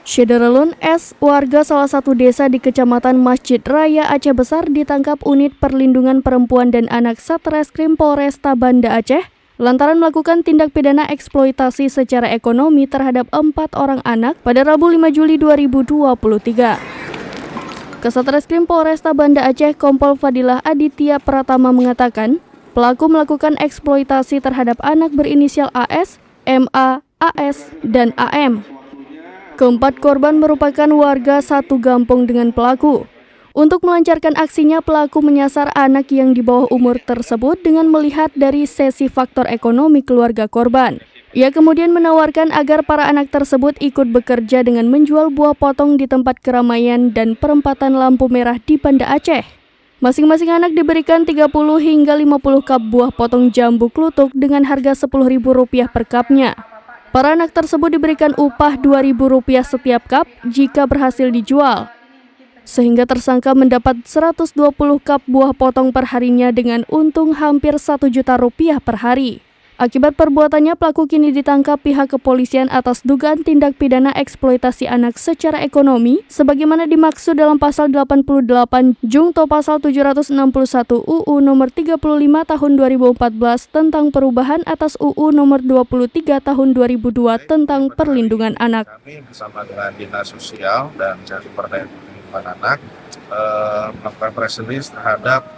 Syederalun S., warga salah satu desa di Kecamatan Masjid Raya Aceh Besar ditangkap unit perlindungan perempuan dan anak Satreskrim Polresta Banda Aceh lantaran melakukan tindak pidana eksploitasi secara ekonomi terhadap 4 orang anak pada Rabu 5 Juli 2023. Kasatreskrim Polresta Banda Aceh Kompol Fadilah Aditya Pratama mengatakan, pelaku melakukan eksploitasi terhadap anak berinisial AS, MA, AS, dan AM. Keempat korban merupakan warga satu kampung dengan pelaku. Untuk melancarkan aksinya, pelaku menyasar anak yang di bawah umur tersebut dengan melihat dari sisi faktor ekonomi keluarga korban. Ia kemudian menawarkan agar para anak tersebut ikut bekerja dengan menjual buah potong di tempat keramaian dan perempatan lampu merah di Banda Aceh. Masing-masing anak diberikan 30 hingga 50 kap buah potong jambu klutuk dengan harga Rp10.000 per kapnya. Para anak tersebut diberikan upah Rp2.000 setiap kap jika berhasil dijual. Sehingga tersangka mendapat 120 kap buah potong per harinya dengan untung hampir Rp1 juta per hari. Akibat perbuatannya, pelaku kini ditangkap pihak kepolisian atas dugaan tindak pidana eksploitasi anak secara ekonomi sebagaimana dimaksud dalam pasal 88 Jungto pasal 761 UU nomor 35 tahun 2014 tentang perubahan atas UU nomor 23 tahun 2002 tentang perlindungan anak. Kami bersama dengan Dinas Sosial dan Jasa Perlindungan Anak melakukan press release terhadap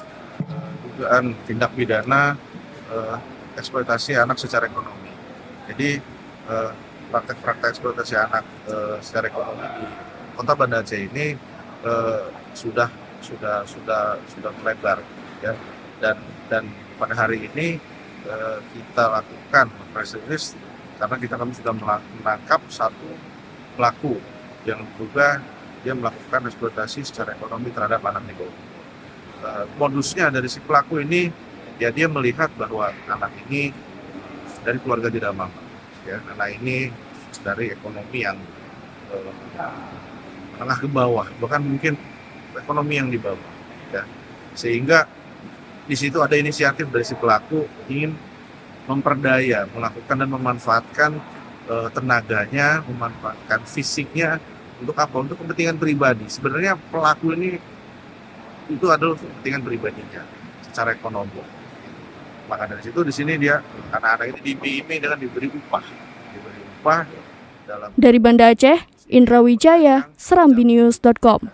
dugaan tindak pidana eksploitasi anak secara ekonomi. Jadi praktek-praktek eksploitasi anak secara ekonomi di Kota Banda Aceh ini sudah melebar, ya. Dan pada hari ini kita lakukan press release karena kami sudah menangkap satu pelaku yang juga dia melakukan eksploitasi secara ekonomi terhadap anak di bawah. Modusnya dari si pelaku ini, ya dia melihat bahwa anak ini dari keluarga tidak mampu, ya, anak ini dari ekonomi yang menengah ke bawah, bahkan mungkin ekonomi yang di bawah, ya. Sehingga di situ ada inisiatif dari si pelaku ingin memperdaya, melakukan dan memanfaatkan tenaganya, memanfaatkan fisiknya untuk apa? Untuk kepentingan pribadi. Sebenarnya pelaku ini itu adalah kepentingan pribadinya secara ekonomi. Maka dari situ di sini dia anak-anak ini diiming dengan diberi upah dalam. Dari Banda Aceh, Indra Wijaya, serambinews.com.